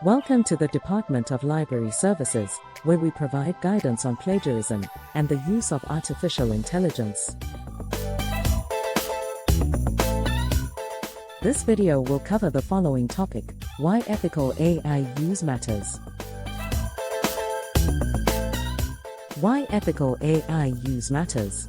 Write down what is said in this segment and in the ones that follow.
Welcome to the Department of Library Services, where we provide guidance on plagiarism and the use of artificial intelligence. This video will cover the following topic: why ethical AI use matters. Why ethical AI use matters.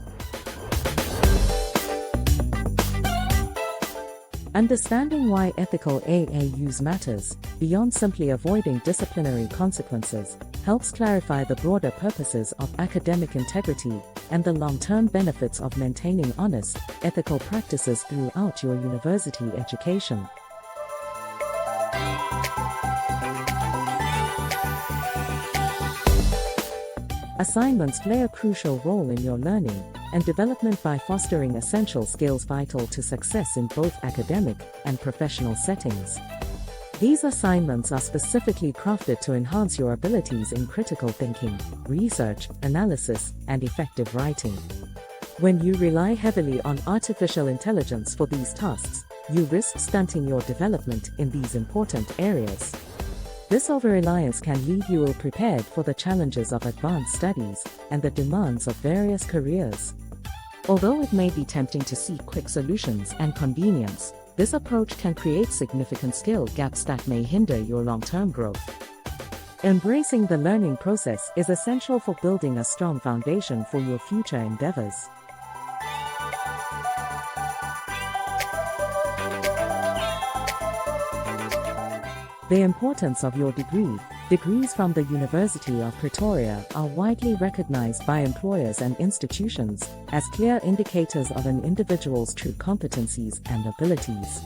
Understanding why ethical AI use matters, beyond simply avoiding disciplinary consequences, helps clarify the broader purposes of academic integrity and the long-term benefits of maintaining honest, ethical practices throughout your university education. Assignments play a crucial role in your learning and development by fostering essential skills vital to success in both academic and professional settings. These assignments are specifically crafted to enhance your abilities in critical thinking, research, analysis, and effective writing. When you rely heavily on artificial intelligence for these tasks, you risk stunting your development in these important areas. This over-reliance can leave you ill-prepared for the challenges of advanced studies and the demands of various careers. Although it may be tempting to seek quick solutions and convenience, this approach can create significant skill gaps that may hinder your long-term growth. Embracing the learning process is essential for building a strong foundation for your future endeavors. The importance of your degree. Degrees from the University of Pretoria are widely recognized by employers and institutions as clear indicators of an individual's true competencies and abilities.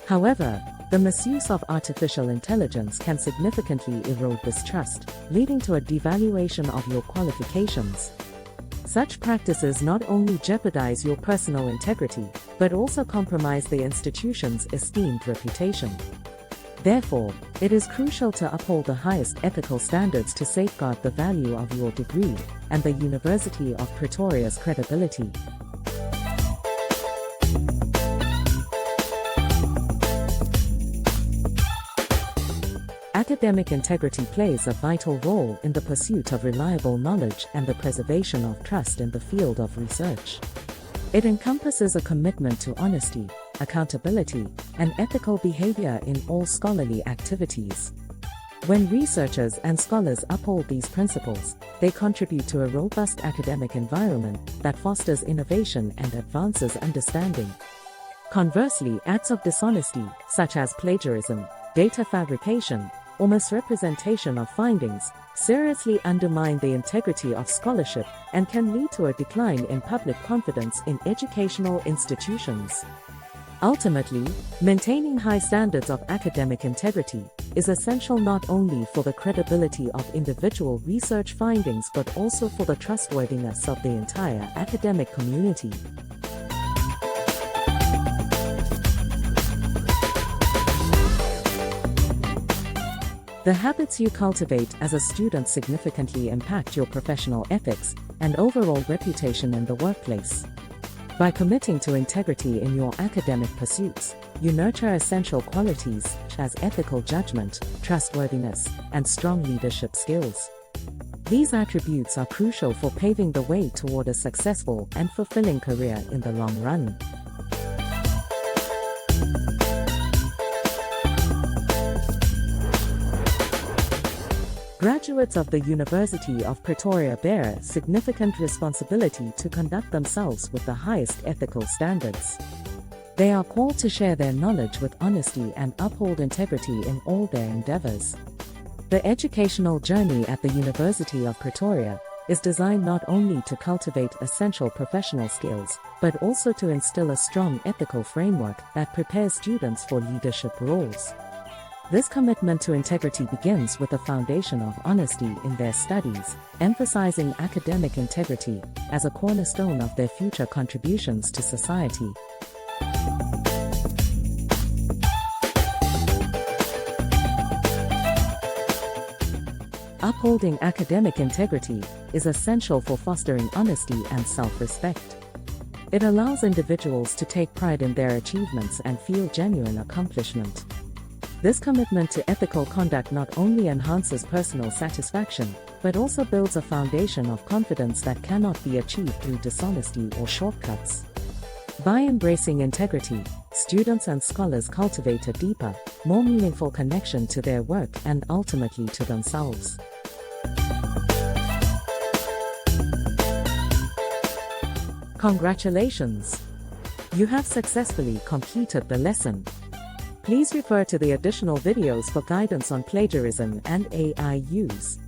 However, the misuse of artificial intelligence can significantly erode this trust, leading to a devaluation of your qualifications. Such practices not only jeopardize your personal integrity, but also compromise the institution's esteemed reputation. Therefore, it is crucial to uphold the highest ethical standards to safeguard the value of your degree and the University of Pretoria's credibility. Academic integrity plays a vital role in the pursuit of reliable knowledge and the preservation of trust in the field of research. It encompasses a commitment to honesty, accountability, and ethical behavior in all scholarly activities. When researchers and scholars uphold these principles, they contribute to a robust academic environment that fosters innovation and advances understanding. Conversely, acts of dishonesty, such as plagiarism, data fabrication, or misrepresentation of findings, seriously undermine the integrity of scholarship and can lead to a decline in public confidence in educational institutions. Ultimately, maintaining high standards of academic integrity is essential not only for the credibility of individual research findings but also for the trustworthiness of the entire academic community. The habits you cultivate as a student significantly impact your professional ethics and overall reputation in the workplace. By committing to integrity in your academic pursuits, you nurture essential qualities such as ethical judgment, trustworthiness, and strong leadership skills. These attributes are crucial for paving the way toward a successful and fulfilling career in the long run. Graduates of the University of Pretoria bear significant responsibility to conduct themselves with the highest ethical standards. They are called to share their knowledge with honesty and uphold integrity in all their endeavors. The educational journey at the University of Pretoria is designed not only to cultivate essential professional skills, but also to instill a strong ethical framework that prepares students for leadership roles. This commitment to integrity begins with a foundation of honesty in their studies, emphasizing academic integrity as a cornerstone of their future contributions to society. Upholding academic integrity is essential for fostering honesty and self-respect. It allows individuals to take pride in their achievements and feel genuine accomplishment. This commitment to ethical conduct not only enhances personal satisfaction, but also builds a foundation of confidence that cannot be achieved through dishonesty or shortcuts. By embracing integrity, students and scholars cultivate a deeper, more meaningful connection to their work and ultimately to themselves. Congratulations! You have successfully completed the lesson. Please refer to the additional videos for guidance on plagiarism and AI use.